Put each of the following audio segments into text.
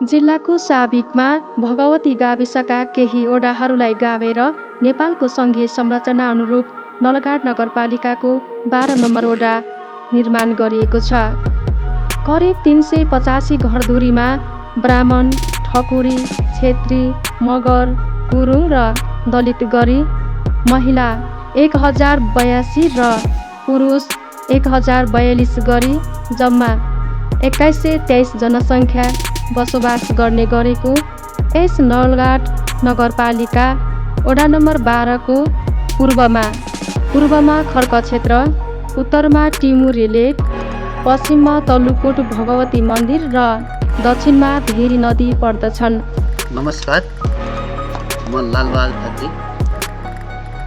जिल्लाको साबिकमा भगवती गाविसका केही ओडाहरूलाई गाभेर नेपालको सङ्घीय संरचना अनुरूप नलगाड नगरपालिकाको 12 नम्बर ओडा निर्माण गरिएको छ। करिब 385 घरधुरीमा ब्राह्मण, ठकुरी, छेत्री, मगर, गुरुङ र दलित गरी महिला 1082 र पुरुष 1042 गरी जम्मा 2123 जनसङ्ख्या बसोबास गर्ने गरेको यस नलगाड नगरपालिका वडा नम्बर 12 को पूर्वमा खर्क क्षेत्र, उत्तरमा टिमुरे लेक, पश्चिममा तल्लुकोट भगवती मन्दिर र दक्षिणमा भेरी नदी पर्दछन्। नमस्कार, म लालबहादुर खत्री,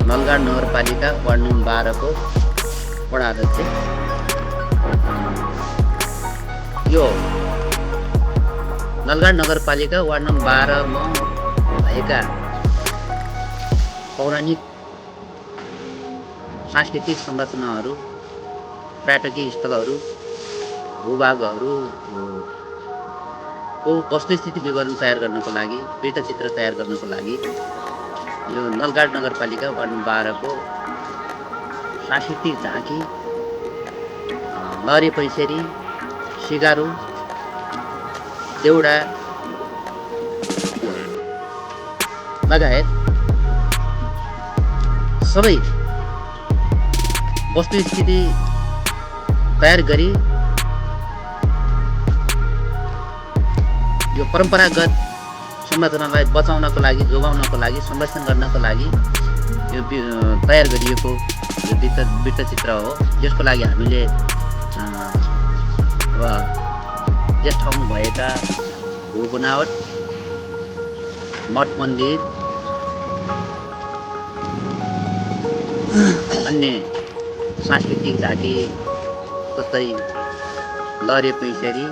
नलगाड नगरपालिका वार्ड नम्बर 12 को वडा अध्यक्ष। यो नलगाड नगरपालिका वार्ड नम्बर 12 मा भएका पौराणिक सांस्कृतिक संरचनाहरू, पर्यटकीय स्थलहरू, भूभागहरूको वस्तुस्थिति विवरण तयार गर्नको लागि, वृत्तचित्र तयार गर्नको लागि यो नलगाड नगरपालिका वार्ड नम्बर 12 को सांस्कृतिक झाँकी, लहरे पैसेरी, सिगारो, देउडा लगायत सबै वस्तुस्थिति तयार गरी यो परम्परागत संरचनालाई बचाउनको लागि, जोगाउनको लागि, संरक्षण गर्नको लागि यो तयार गरिएको वृत्तचित्र हो। यसको लागि हामीले यस ठाउँमा भएका भू बनावट, मठ मन्दिर, अन्य सांस्कृतिक झाँकी जस्तै लहरे पैसेरी,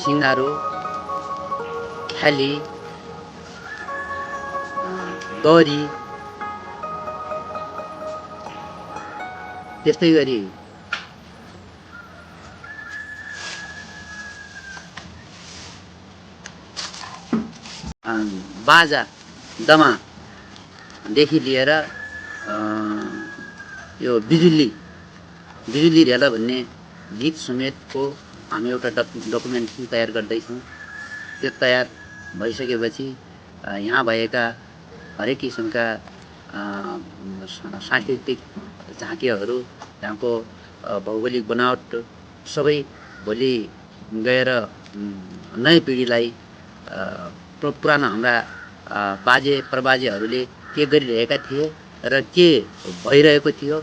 सिङ्गारो, ख्याली, दरी, त्यस्तै गरी बाजा दमादेखि लिएर यो बिजुली रेला भन्ने गीत समेतको हामी एउटा डकुमेन्टेसन तयार गर्दैछौँ। त्यो तयार भइसकेपछि यहाँ भएका हरेक किसिमका सांस्कृतिक झाँकीहरू, यहाँको भौगोलिक बनावट सबै भोलि गएर नयाँ पिँढीलाई पुराना हाम्रा बाजे प्रबाजेहरूले के गरिरहेका थिए र के भइरहेको थियो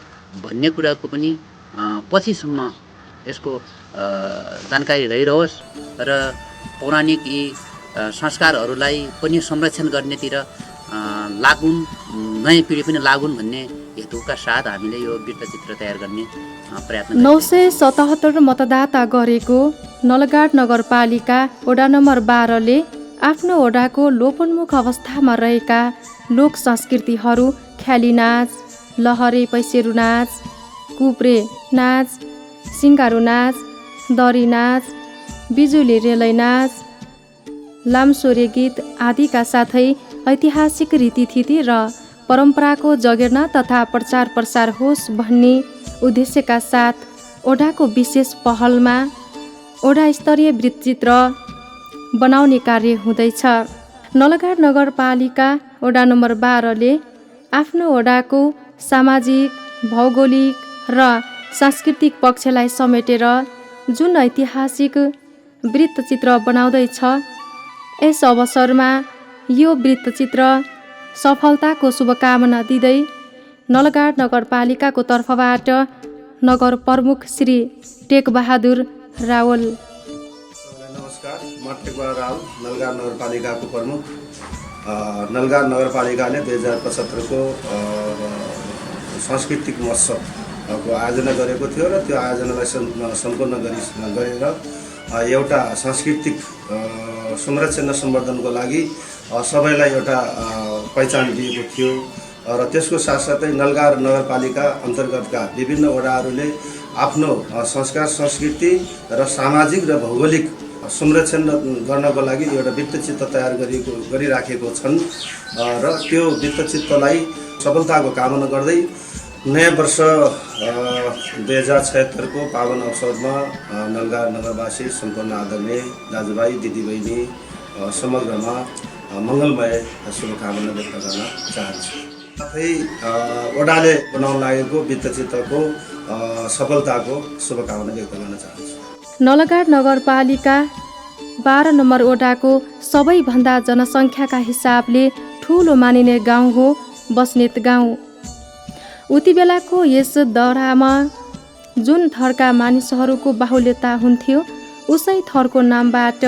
भन्ने कुराको पनि पछिसम्म यसको जानकारी रहिरहोस् र पौराणिक यी संस्कारहरूलाई पनि संरक्षण गर्नेतिर लागुन्, नयाँ पिँढी पनि लागुन् भन्ने हेतुका साथ हामीले यो वृत्तचित्र तयार गर्ने प्रयत्न 977 मतदाता गरेको नलगाड नगरपालिका वडा नम्बर 12 ले आफ्नो वडाको लोपोन्मुख अवस्थामा रहेका लोक संस्कृतिहरू ख्याली नाच, लहरे पैसेरू नाच, कुप्रे नाच, सिङ्गारो नाच, दरी नाच, बिजुली रेलै नाच, लामसोरे गीत आदिका साथै ऐतिहासिक रीतिथिति र परम्पराको जगेर्ना तथा प्रचार प्रसार होस् भन्ने उद्देश्यका साथ ओडाको विशेष पहलमा ओडा स्तरीय वृत्तचित्र बनाउने कार्य हुँदैछ। नलगाड नगरपालिका वडा नम्बर 12 ले आफ्नो वडाको सामाजिक, भौगोलिक र सांस्कृतिक पक्षलाई समेटेर जुन ऐतिहासिक वृत्तचित्र बनाउँदैछ, यस अवसरमा यो वृत्तचित्र सफलताको शुभकामना दिँदै नलगाड नगरपालिकाको तर्फबाट नगर प्रमुख श्री टेकबहादुर रावल। नमस्कार, म टेकबहादुर रावल, नलगाड नगरपालिकाको प्रमुख। नलगाड नगरपालिकाले 2075 को सांस्कृतिक महोत्सवको आयोजना गरेको थियो र त्यो आयोजनालाई सम्पन्न गरेर एउटा सांस्कृतिक संरक्षण र सम्वर्धनको लागि सबैलाई एउटा पहिचान दिएको थियो र त्यसको साथसाथै नलगाड नगरपालिका अन्तर्गतका विभिन्न वडाहरूले आफ्नो संस्कार संस्कृति र सामाजिक र भौगोलिक संरक्षण गर्नको लागि एउटा वृत्तचित्र तयार गरिराखेको छन् र त्यो वृत्तचित्रलाई सफलताको कामना गर्दै नयाँ वर्ष 2076 को पावन अवसरमा नलगार नगरवासी सम्पूर्ण आदरणीय दाजुभाइ दिदीबहिनी समग्रमा मङ्गलमय शुभकामना व्यक्त गर्न चाहन्छु। साथै ओडाले बनाउन लागेको वृत्तचित्रको सफलताको शुभकामना व्यक्त गर्न चाहन्छु। नलगाड नगरपालिका 12 नम्बर ओडाको सबैभन्दा जनसङ्ख्याका हिसाबले ठुलो मानिने गाउँ हो बस्नेत गाउँ। उति बेलाको यस दौरामा जुन थरका मानिसहरूको बाहुल्यता हुन्थ्यो उसै थरको नामबाट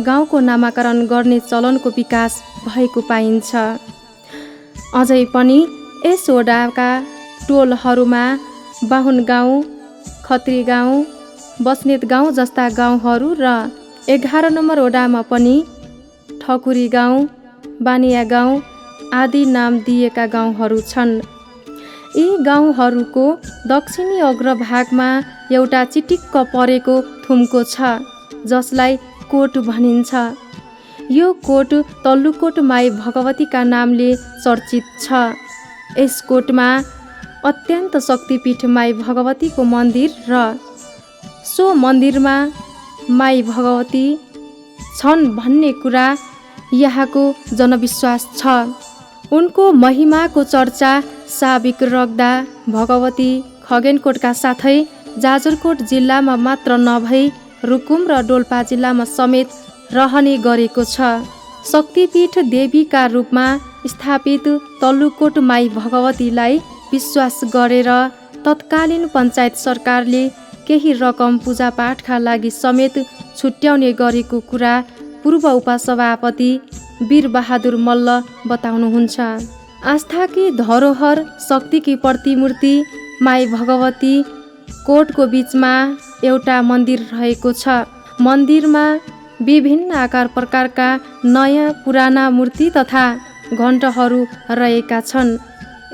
गाउँको नामाकरण गर्ने चलनको विकास भएको पाइन्छ। अझै पनि यस ओडाका टोलहरूमा बाहुन गाउँ, खत्री गाउँ, बस्नेत गाउँ जस्ता गाउँहरू र 11 नम्बर ओडामा पनि ठकुरी गाउँ, बानिया गाउँ आदि नाम दिएका गाउँहरू छन्। यी गाउँहरूको दक्षिणी अग्रभागमा एउटा चिटिक्क परेको थुम्को छ जसलाई कोट भनिन्छ। यो कोट तल्लुकोट माई भगवतीका नामले चर्चित छ। यस कोटमा अत्यन्त शक्तिपीठ माई भगवतीको मन्दिर र सो मन्दिरमा माई भगवती छन् भन्ने कुरा यहाँको जनविश्वास छ। उनको महिमाको चर्चा साबिक रग्दा, भगवती, खगेनकोटका साथै जाजरकोट जिल्लामा मात्र नभई रुकुम र डोल्पा जिल्लामा समेत रहने गरेको छ। शक्तिपीठ देवीका रूपमा स्थापित तल्लुकोट माई भगवतीलाई विश्वास गरेर तत्कालीन पञ्चायत सरकारले केही रकम पूजापाठका लागि समेत छुट्याउने गरेको कुरा पूर्व उपसभापति वीरबहादुर मल्ल बताउनुहुन्छ। आस्थाकी धरोहर शक्तिकी प्रतिमूर्ति माई भगवती कोटको बीचमा एउटा मन्दिर रहेको छ। मन्दिरमा विभिन्न आकार प्रकारका नयाँ पुराना मूर्ति तथा घण्टहरू रहेका छन्।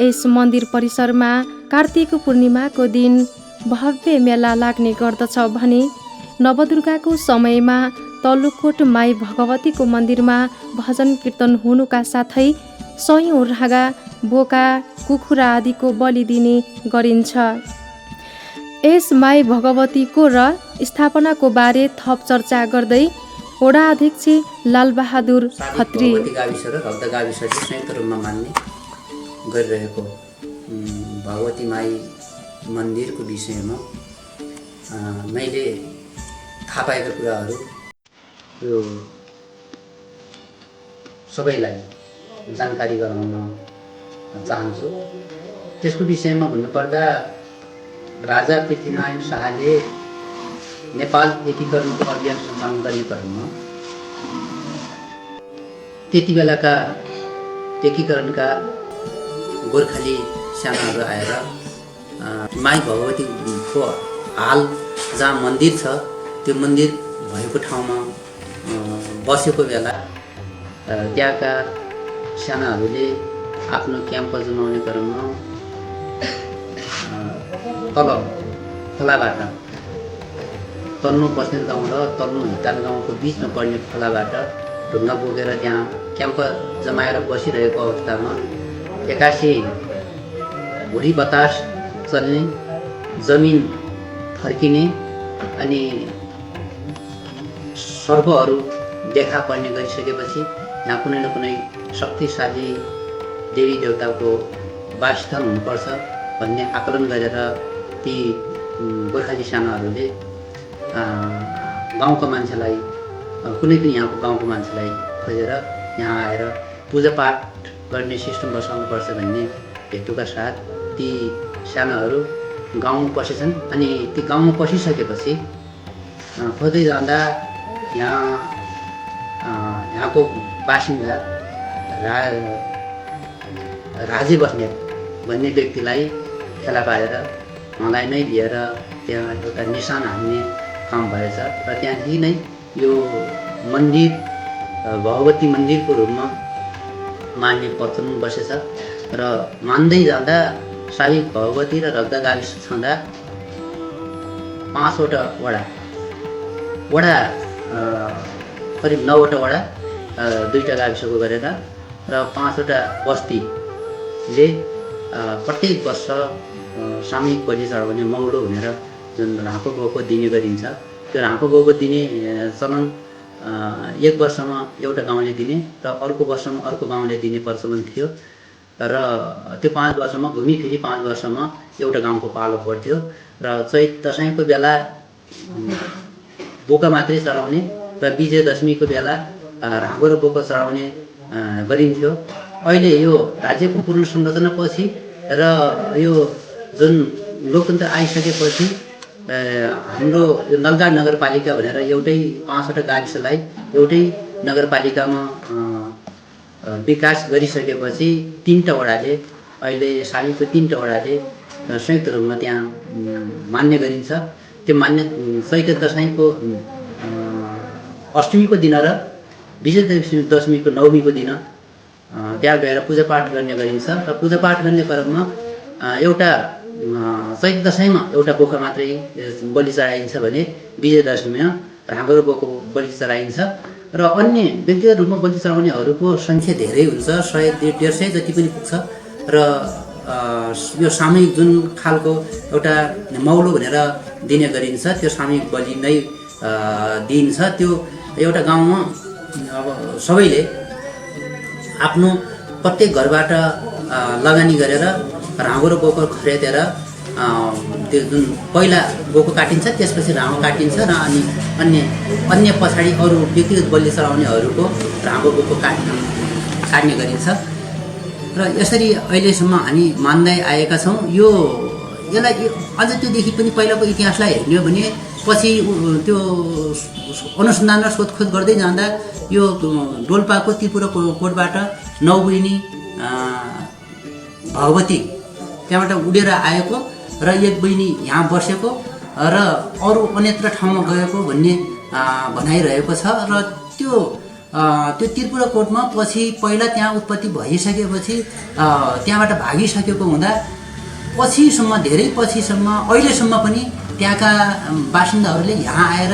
यस मन्दिर परिसरमा कार्तिक पूर्णिमाको दिन भव्य मेला लाग्ने गर्दछ भने नवदुर्गाको समयमा तल्लुकोट माई भगवतीको मन्दिरमा भजन कीर्तन हुनुका साथै सयौं रागा, बोका, कुखुरा आदिको बलि दिने गरिन्छ। यस माई भगवतीको र स्थापनाको बारे थप चर्चा गर्दै वडा अध्यक्ष लालबहादुर खत्री गाविस र रग्दा गाविसले संयुक्त रूपमा मान्ने गरिरहेको भगवती माई मन्दिरको विषयमा मैले थाहा पाएका कुराहरू यो सबैलाई जानकारी गराउन चाहन्छु। त्यसको विषयमा भन्नुपर्दा राजा पृथ्वीनारायण शाहले नेपाल एकीकरणको अभियान सञ्चालन गर्ने क्रममा त्यति बेलाका एकीकरणका गोर्खाली सेनाहरू आएर माई भगवतीको हाल जहाँ मन्दिर छ त्यो मन्दिर भएको ठाउँमा बसेको बेला त्यहाँका सेनाहरूले आफ्नो क्याम्प जमाउने क्रममा तल खोलाबाट तल्नु बस्नेत गाउँ र तल्नु हिताल गाउँको बिचमा पर्ने खोलाबाट ढुङ्गा बोकेर त्यहाँ क्याम्प जमाएर बसिरहेको अवस्थामा एक्कासी भुरी बतास चल्ने, जमिन फर्किने अनि सर्पहरू देखा पर्ने गरिसकेपछि यहाँ कुनै न कुनै शक्तिशाली देवी देवताको वासस्थान हुनुपर्छ भन्ने आकलन गरेर ती गोर्खाली सेनाहरूले गाउँको मान्छेलाई कुनै पनि यहाँको गाउँको मान्छेलाई खोजेर यहाँ आएर पूजापाठ गर्ने सिस्टम बसाउनुपर्छ भन्ने हेतुका साथ ती सेनाहरू गाउँ पसेछन्। अनि ती गाउँमा पसिसकेपछि खोज्दै जाँदा यहाँको बासिन्दा राजे बस्नेत भन्ने व्यक्तिलाई फेला पारेर उहाँलाई नै लिएर त्यहाँ एउटा निशान हान्ने काम भएछ र त्यहाँदेखि नै यो मन्दिर भगवती मन्दिरको रूपमा मान्ने प्रचलन बसेछ र मान्दै जाँदा साविक भगवती र रग्दा गाविस छँदा 5वटा वडा करिब 9वटा वडा 2टा गाविसको गरेर र 5वटा बस्तीले प्रत्येक वर्ष सामूहिक बलि चढाउने मौलो भनेर जुन राँको गएको दिने गरिन्छ। त्यो राँको गएको दिने चलन एक वर्षमा एउटा गाउँले दिने र अर्को वर्षमा अर्को गाउँले दिने प्रचलन थियो र त्यो 5 वर्षमा घुमी फेरि 5 वर्षमा एउटा गाउँको पालो पर्थ्यो र चैत दसैँको बेला बोका मात्रै चढाउने र विजय दशमीको बेला राँगो र बोका चढाउने गरिन्थ्यो। अहिले यो राज्यको पूर्ण संरचनापछि र यो जुन लोकतन्त्र आइसकेपछि हाम्रो यो नलगाड नगरपालिका भनेर एउटै 5वटा गाविसलाई एउटै नगरपालिकामा विकास गरिसकेपछि 3टा वडाले अहिले सालीको 3टा वडाले संयुक्त रूपमा त्यहाँ मान्य गरिन्छ। त्यो मान्य चैत दसैँको अष्टमीको दिन र विजय दशमीको नवमीको दिन त्यहाँ गएर पूजापाठ गर्ने गरिन्छ र पूजापाठ गर्ने क्रममा एउटा चैत दसैँमा एउटा बोका मात्रै बलि चढाइन्छ भने विजय दशमीमा राँगो र बोको बलि चढाइन्छ र अन्य व्यक्तिगत रूपमा बलि चढाउनेहरूको सङ्ख्या धेरै हुन्छ, 100-150 जति पनि पुग्छ र यो सामूहिक जुन खालको एउटा मौलो भनेर दिने गरिन्छ त्यो सामूहिक बलि नै दिइन्छ। त्यो एउटा गाउँमा अब सबैले आफ्नो प्रत्येक घरबाट लगानी गरेर राँगो र बोको खरिदेर त्यो जुन पहिला बोको काटिन्छ त्यसपछि राँगो काटिन्छ र अनि अन्य पछाडि अरू व्यक्तिगत बलि चढाउनेहरूको राँगो बोको काट्ने गरिन्छ र यसरी अहिलेसम्म हामी मान्दै आएका छौँ। यसलाई अझ त्योदेखि पनि पहिलाको इतिहासलाई हेर्ने हो भने पछि त्यो अनुसन्धान र सोधखोज गर्दै जाँदा यो डोल्पाको त्रिपुरा कोटबाट 9 बहिनी भगवती त्यहाँबाट उडेर आएको र 1 बहिनी यहाँ बसेको र अरू अन्यत्र ठाउँमा गएको भन्ने भनाइरहेको छ र त्यो त्रिपुरा कोटमा पछि पहिला त्यहाँ उत्पत्ति भइसकेपछि त्यहाँबाट भागिसकेको हुँदा पछिसम्म धेरै पछिसम्म अहिलेसम्म पनि त्यहाँका बासिन्दाहरूले यहाँ आएर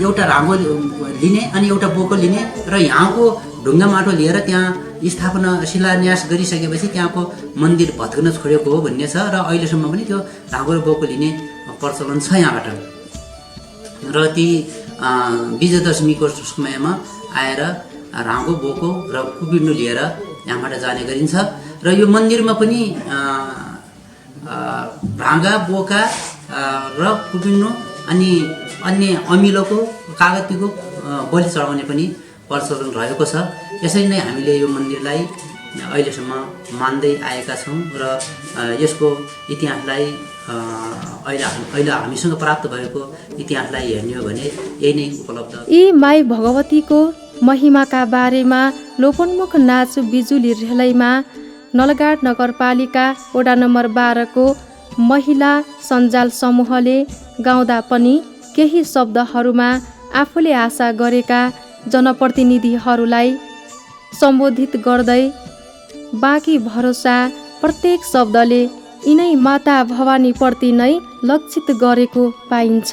एउटा राँगो लिने अनि एउटा बोको लिने र यहाँको ढुङ्गा माटो लिएर त्यहाँ स्थापना शिलान्यास गरिसकेपछि त्यहाँको मन्दिर भत्कन छोडेको हो भन्ने छ र अहिलेसम्म पनि त्यो राँगो र बोको लिने प्रचलन छ यहाँबाट र ती विजय दशमीको समयमा आएर राँगो बोको र कुबिर्नु लिएर यहाँबाट जाने गरिन्छ र यो मन्दिरमा पनि भाँगा बोका र कुबिर्नु अनि अन्य अमिलोको कागतीको बलि चढाउने पनि प्रचलन रहेको छ। यसरी नै हामीले यो मन्दिरलाई अहिलेसम्म मान्दै आएका छौँ र यसको इतिहासलाई अहिले हामीसँग प्राप्त भएको इतिहासलाई हेर्ने हो भने यही नै उपलब्ध। यी माई भगवतीको महिमाका बारेमा लोपोन्मुख नाच बिजुली रेलैमा नलगाड नगरपालिका वडा नम्बर 12 को महिला सञ्जाल समूहले गाउँदा पनि केही शब्दहरूमा आफूले आशा गरेका जनप्रतिनिधिहरूलाई सम्बोधित गर्दै बाँकी भरोसा प्रत्येक शब्दले यिनै माता भवानीप्रति नै लक्षित गरेको पाइन्छ।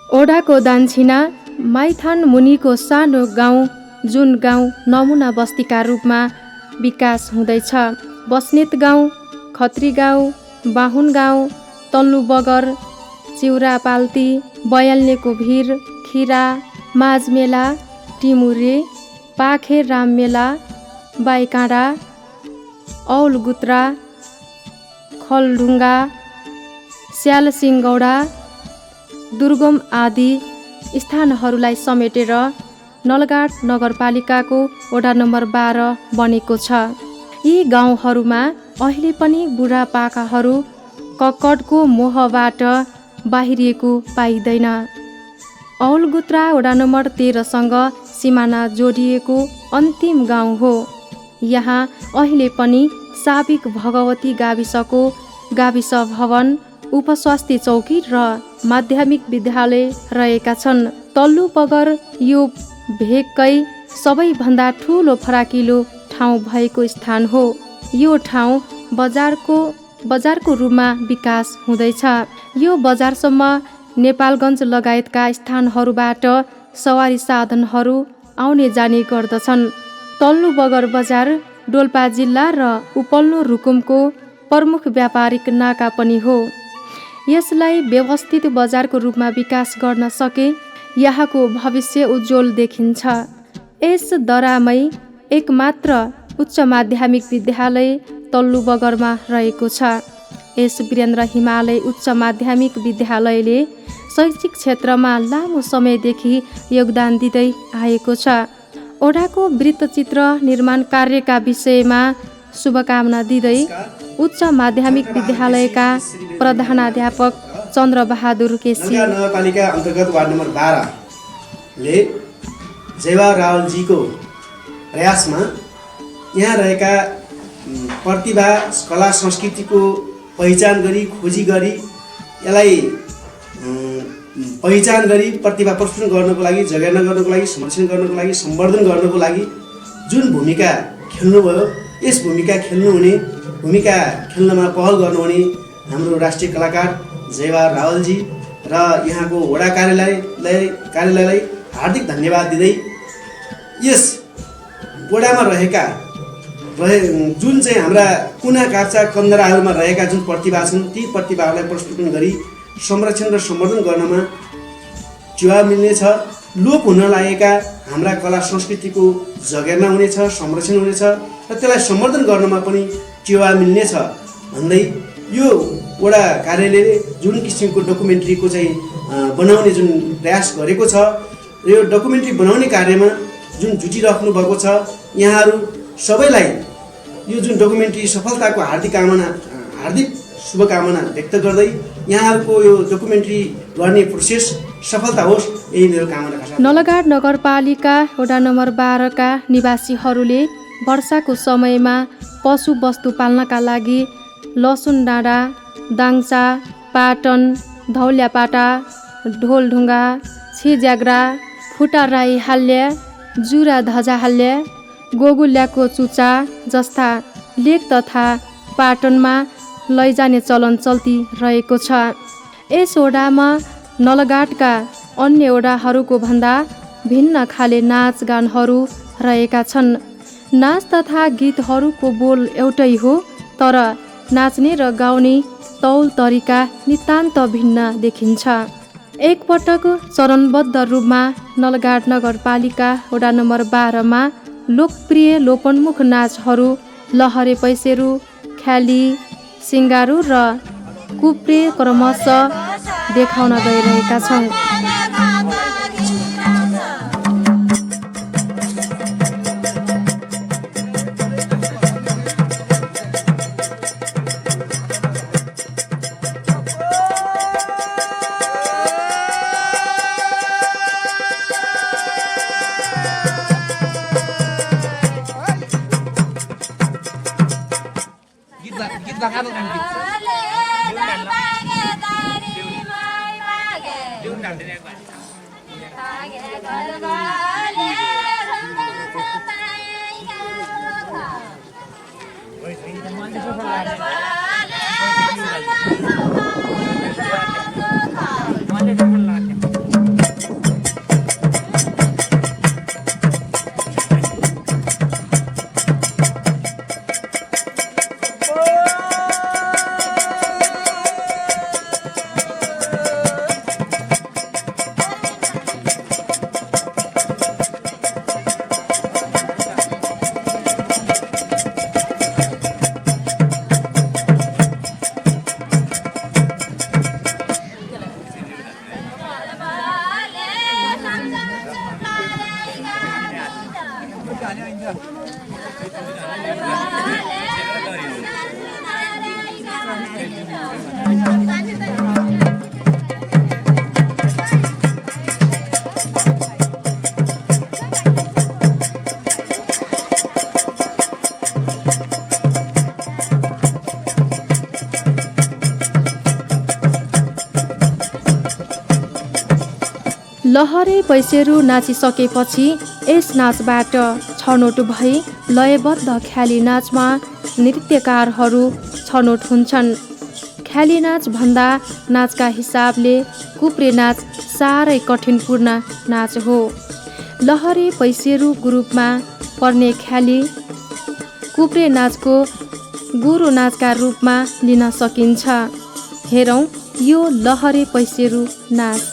ओडाको दान्छिना माइथान मुनिको सानो गाउँ, जुन गाउँ नमुना बस्तीका रूपमा विकास हुँदैछ। बस्नेत गाउँ, खत्री गाउँ, बाहुन गाउँ, तल्लु बगर, चिउरा पाल्ती, बयाल्नेको भिर, खिरा, माझमेला, टिमुरे, पाखे राममेला, बाइकाँडा, औलगुत्रा, खलढुङ्गा, स्यालसिङगौडा, दुर्गम आदि स्थानहरूलाई समेटेर नलगाड नगरपालिकाको वडा नम्बर 12 बनेको छ। यी गाउँहरूमा अहिले पनि बुढापाकाहरू कक्कडको मोहबाट बाहिरिएको पाइँदैन। औलगुत्रा वडा नम्बर 13सँग सिमाना जोडिएको अन्तिम गाउँ हो। यहाँ अहिले पनि साबिक भगवती गाविसको गाविस भवन, उपस्वास्थ्य चौकी र माध्यमिक विद्यालय रहेका छन्। तल्लु बगर यो भेगकै सबैभन्दा ठुलो फराकिलो ठाउँ भएको स्थान हो। यो ठाउँ बजारको रूपमा विकास हुँदैछ। यो बजारसम्म नेपालगञ्ज लगायतका स्थानहरूबाट सवारी साधनहरू आउने जाने गर्दछन्। तल्लु बगर बजार डोल्पा जिल्ला र उपल्लो रुकुमको प्रमुख व्यापारिक नाका पनि हो। यसलाई व्यवस्थित बजारको रूपमा विकास गर्न सके यहाँको भविष्य उज्जवल देखिन्छ। यस दरामै एकमात्र उच्च माध्यमिक विद्यालय तल्लु बगरमा रहेको छ। यस वीरेन्द्र हिमालय उच्च माध्यमिक विद्यालयले शैक्षिक क्षेत्रमा लामो समयदेखि योगदान दिँदै आएको छ। ओडाको वृत्तचित्र निर्माण कार्यका विषयमा शुभकामना दिँदै उच्च माध्यमिक विद्यालयका प्रधानाध्यापक चन्द्रबहादुर केसी नगरपालिका अन्तर्गत वार्ड नम्बर 12 ले जयवा रावलजीको प्रयासमा यहाँ रहेका प्रतिभा कला संस्कृतिको पहिचान गरी खोजी गरी यसलाई पहिचान गरी प्रतिभा प्रस्फुटन गर्नको लागि, जगेर्ना गर्नको लागि, संरक्षण गर्नको लागि, सम्वर्धन गर्नको लागि जुन भूमिका खेल्नुभयो, यस भूमिका खेल्नमा पहल गर्नुहुने हाम्रो राष्ट्रिय कलाकार जयवा रावलजी र यहाँको वडा कार्यालयलाई हार्दिक धन्यवाद दिँदै यस वडामा जुन चाहिँ हाम्रा कुना काप्चा कन्दराहरूमा रहेका जुन प्रतिभा छन् ती प्रतिभाहरूलाई प्रस्फुटन गरी संरक्षण र सम्वर्धन गर्नमा टेवा मिल्नेछ। लोप हुन लागेका हाम्रा कला संस्कृतिको जगेर्ना हुनेछ, संरक्षण हुनेछ र त्यसलाई सम्वर्धन गर्नमा पनि टेवा मिल्नेछ भन्दै यो वडा कार्यालयले जुन किसिमको डकुमेन्ट्रीको चाहिँ बनाउने जुन प्रयास गरेको छ र यो डकुमेन्ट्री बनाउने कार्यमा जुन जुटिराख्नु भएको छ, यहाँहरू सबैलाई यो जुन डकुमेन्ट्री सफलताको हार्दिक शुभकामना व्यक्त गर्दै यहाँहरूको यो डकुमेन्ट्री गर्ने प्रोसेस सफलता होस्, यही मेरो कामना छ। नलगाड नगरपालिका वडा नम्बर 12 का निवासीहरूले वर्षाको समयमा पशु वस्तु पाल्नका लागि लसुन डाँडा, दाङचा, पाटन, धौल्यापाटा, ढोलढुङ्गा, छिज्याग्रा, फुटा राई हाल्य, जुरा धजा हाल्य, गोगुल्याको चुचा जस्ता लेक तथा पाटनमा लैजाने चलन चल्ती रहेको छ। यस वडामा नलगाडका अन्य वडाहरूको भन्दा भिन्न खाले नाचगानहरू रहेका छन्। नाच तथा गीतहरूको बोल एउटै हो, तर नाच्ने र गाउने तौल तरिका नितान्त भिन्न देखिन्छ। एकपटक चरणबद्ध रूपमा नलगाड नगरपालिका वडा नम्बर 12 मा लोकप्रिय लोपन्मुख नाचहरू लहरे पैसेरू, ख्याली, सिङ्गारू र कुप्रे क्रमशः देखाउन गइरहेका छन्। Wonderful. लहरे पैसेरू नाचिसकेपछि यस नाचबाट छनौट भई लयबद्ध ख्याली नाचमा नृत्यकारहरू छनौट हुन्छन्। ख्याली नाच भन्दा नाचका हिसाबले कुप्रे नाच साह्रै कठिनपूर्ण नाच हो। लहरे पैसेरू ग्रुपमा पर्ने ख्याली कुप्रे नाचको गुरु नाचका रूपमा लिन सकिन्छ। हेरौँ यो लहरे पैसेरू नाच।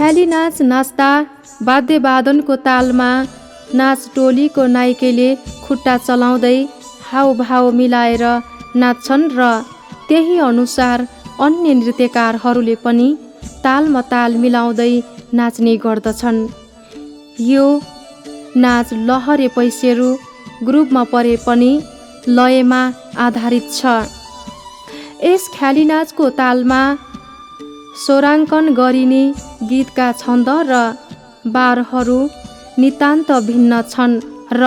ख्याली नाच नाच्दा वाद्यवादनको तालमा नाच टोलीको नाइकेले खुट्टा चलाउँदै हावभाव मिलाएर नाच्छन् र त्यही अनुसार अन्य नृत्यकारहरूले पनि तालमा ताल मिलाउँदै नाच्ने गर्दछन्। यो नाच लहरे पैसेरू ग्रुपमा परे पनि लयमा आधारित छ। यस ख्याली नाचको तालमा स्वराङ्कन गरिने गीतका छन्द र बारहरू नितान्त भिन्न छन् र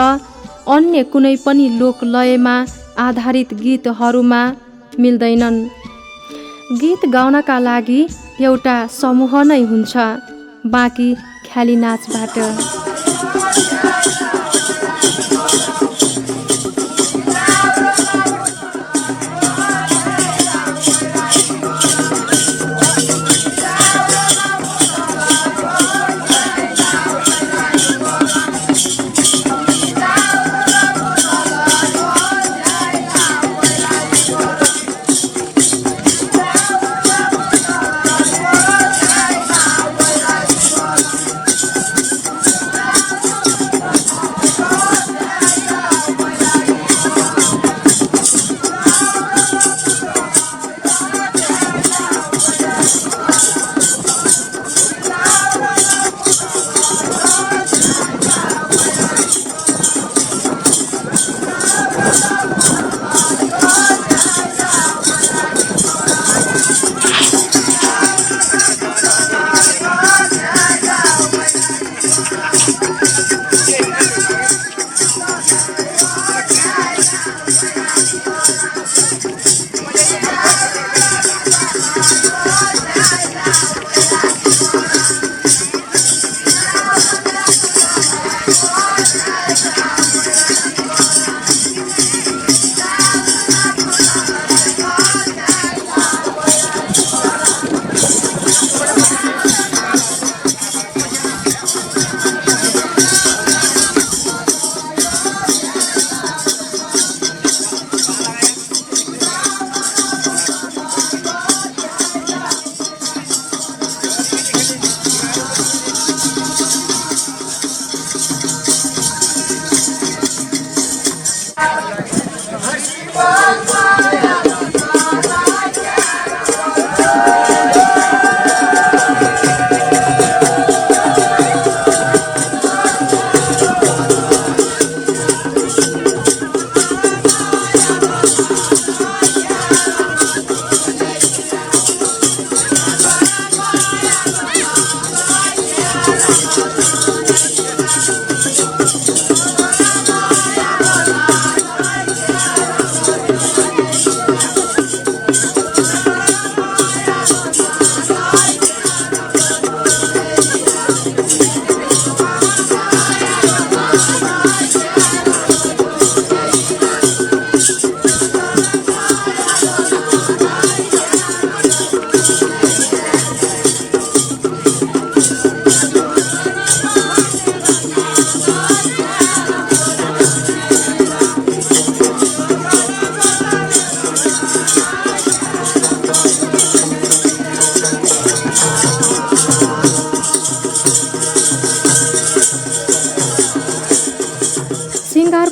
अन्य कुनै पनि लोक लयमा आधारित गीतहरूमा मिल्दैनन्। गीत गाउनका लागि एउटा समूह नै हुन्छ, बाँकी ख्याली नाचबाट।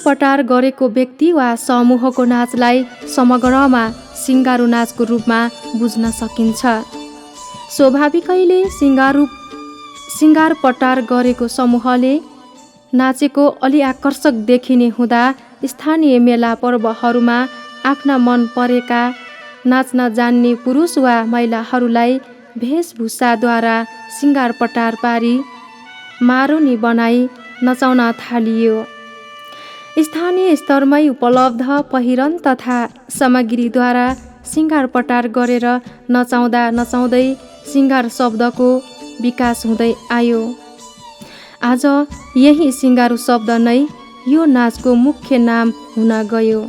पटार गरेको व्यक्ति वा समूहको नाचलाई समग्रमा सिङ्गारो नाचको रूपमा बुझ्न सकिन्छ। स्वाभाविकैले सिङ्गार पटार गरेको समूहले नाचेको अलि आकर्षक देखिने हुँदा स्थानीय मेला पर्वहरूमा आफ्ना मन परेका नाच्न जान्ने पुरुष वा महिलाहरूलाई वेशभूषाद्वारा सिङ्गार पटार पारी मारुनी बनाई नचाउन थालियो। स्थानीय स्तरमै उपलब्ध पहिरन तथा सामग्रीद्वारा सिङ्गार पटार गरेर नचाउँदा नचाउँदै सिङ्गार शब्दको विकास हुँदै आयो। आज यही सिङ्गारो शब्द नै यो नाचको मुख्य नाम हुन गयो।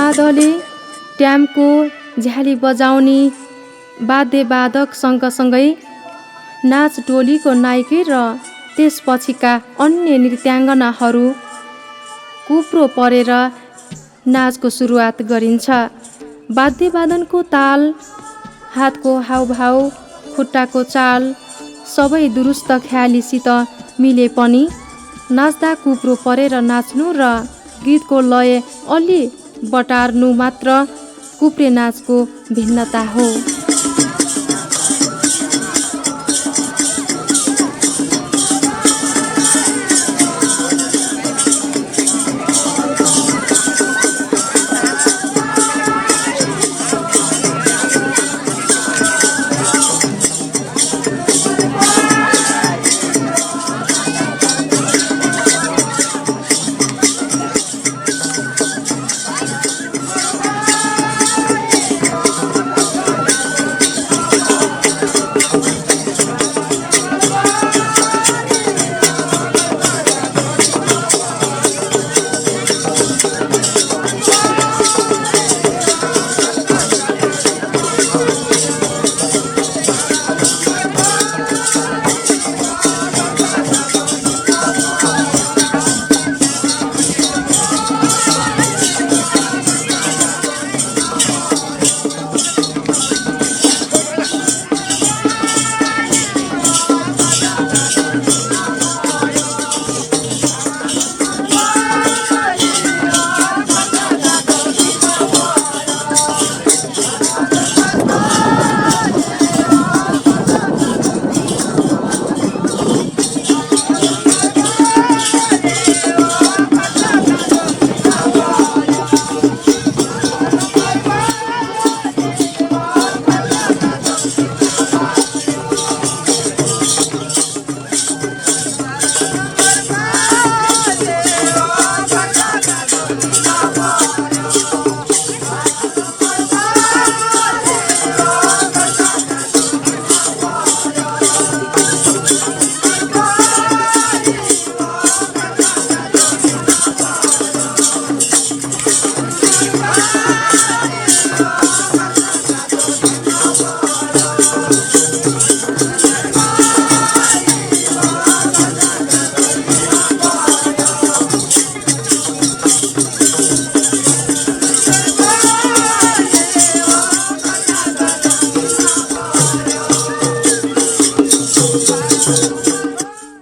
नादले ट्याम्को झ्याली बजाउने वाद्यवादक सँगसँगै नाच टोलीको नायकी र त्यसपछिका अन्य नृत्याङ्गनाहरू कुप्रो परेर नाचको सुरुवात गरिन्छ। वाद्यवादनको ताल, हातको हावभाव, खुट्टाको चाल सबै दुरुस्त ख्यालीसित मिले पनि नाच्दा कुप्रो परेर नाच्नु र गीतको लय अलि बटार्नु मात्र कुप्रे नाचको भिन्नता हो।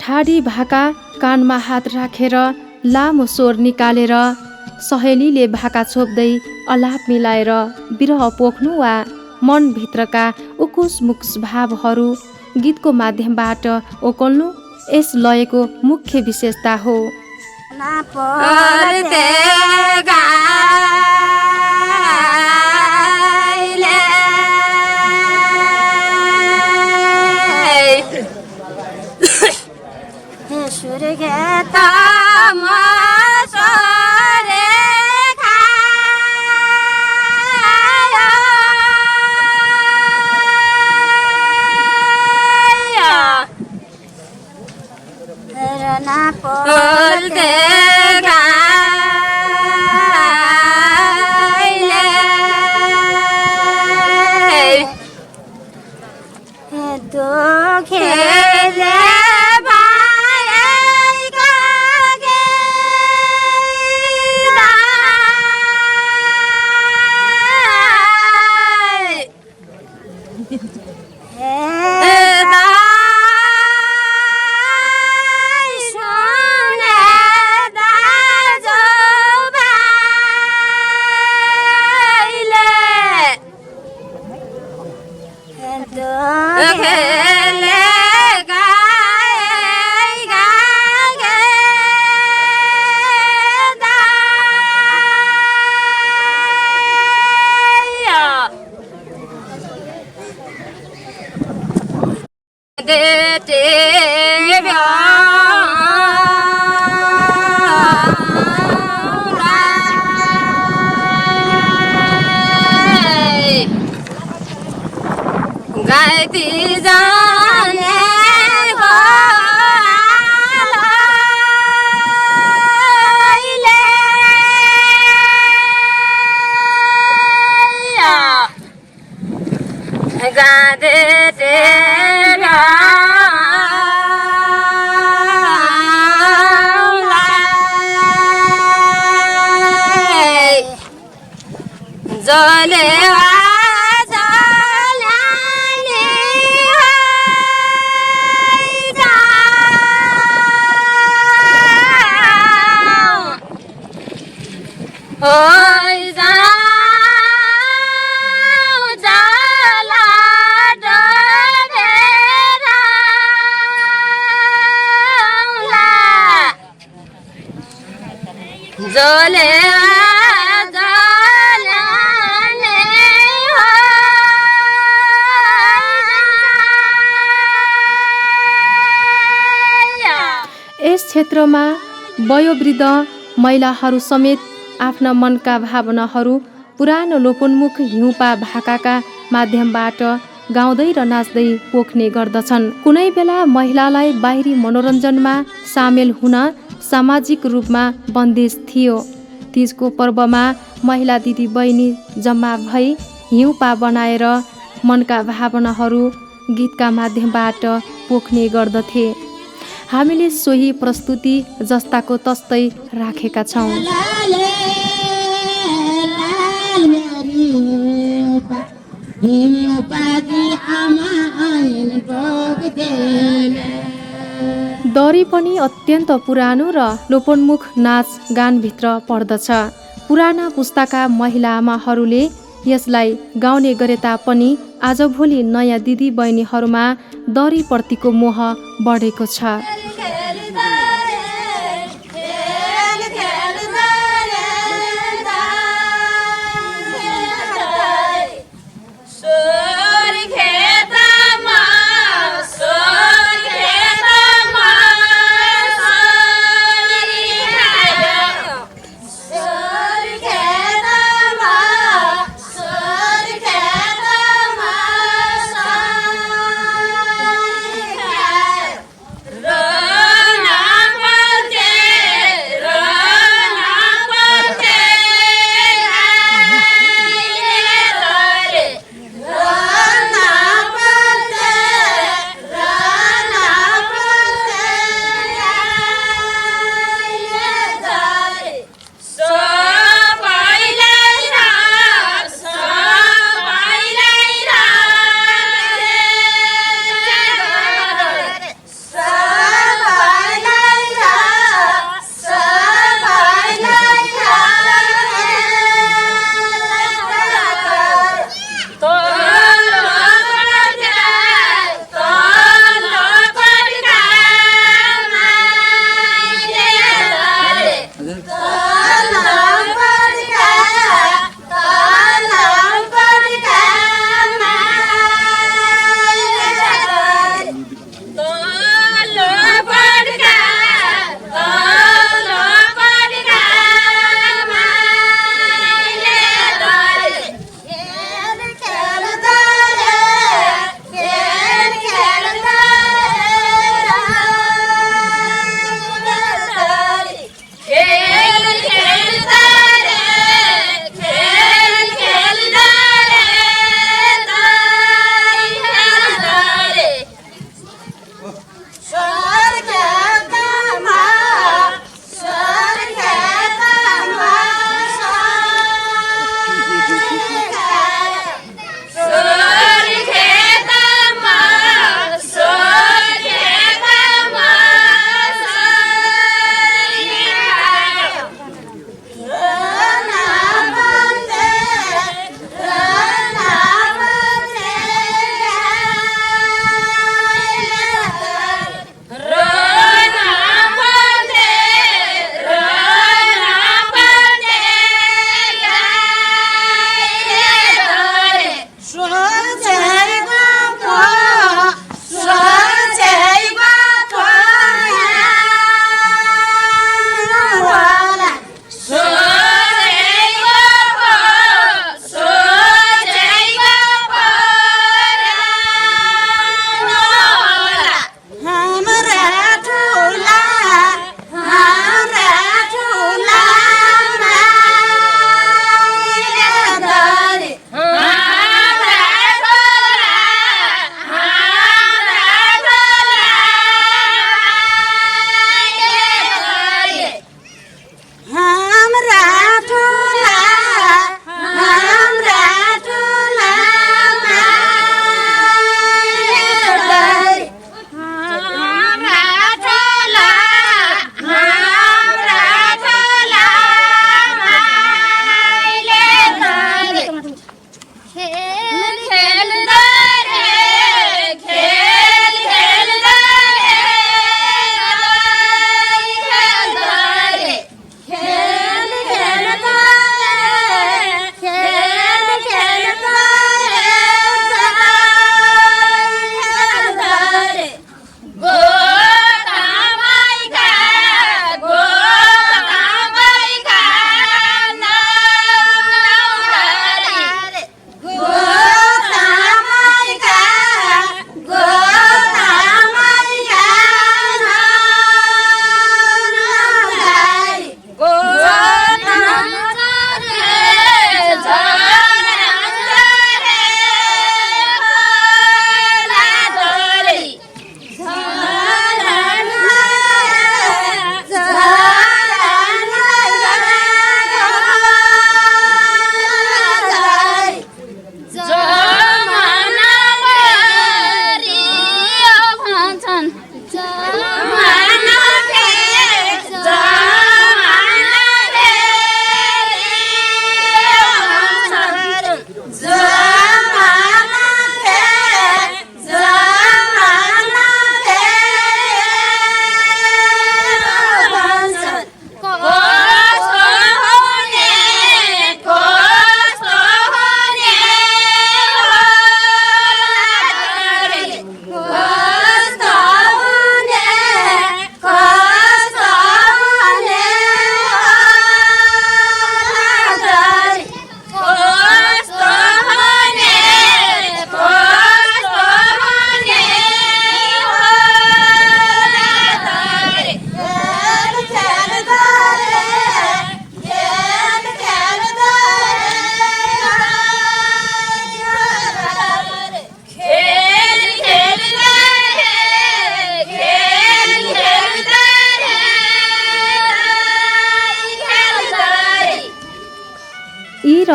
ठाडी भाका कानमा हात राखेर लामो स्वर निकालेर सहेलीले भाका छोप्दै अलाप मिलाएर विरह पोख्नु वा मनभित्रका उकुस मुकुस भावहरू गीतको माध्यमबाट ओकल्नु यस लयको मुख्य विशेषता हो। जाँदे तेरा जले जले यस क्षेत्रमा वयोवृद्ध महिलाहरू समेत आफ्ना मनका भावनाहरू पुरानो लोपोन्मुख हिउँपा भाकाका माध्यमबाट गाउँदै र नाच्दै पोख्ने गर्दछन्। कुनै बेला महिलालाई बाहिरी मनोरञ्जनमा सामेल हुन सामाजिक रूपमा बन्देज थियो। तीजको पर्वमा महिला दिदी बहिनी जम्मा भई हिउँपा बनाएर मनका भावनाहरू गीतका माध्यमबाट पोख्ने गर्दथे। हामीले सोही प्रस्तुति जस्ताको तस्तै राखेका छौँ। दरी पनि अत्यन्त पुरानो र लोपोन्मुख नाच गानभित्र पर्दछ। पुराना पुस्ताका महिला आमाहरूले यसलाई गाउने गरे तापनि आजभोलि नयाँ दिदी बहिनीहरूमा दरीप्रतिको मोह बढेको छ। र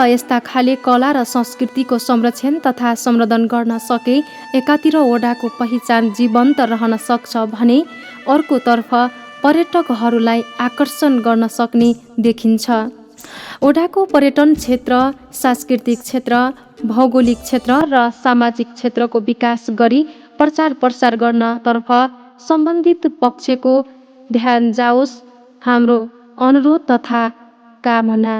यस्ता खाले कला र संस्कृतिको संरक्षण तथा संवर्धन गर्न सके एकातिर ओडाको पहिचान जीवन्त रहन सक्छ भने अर्कोतर्फ पर्यटकहरूलाई आकर्षण गर्न सक्ने देखिन्छ। ओडाको पर्यटन क्षेत्र, सांस्कृतिक क्षेत्र, भौगोलिक क्षेत्र र सामाजिक क्षेत्रको विकास गरी प्रचार प्रसार गर्नतर्फ सम्बन्धित पक्षको ध्यान जाओस् हाम्रो अनुरोध तथा कामना।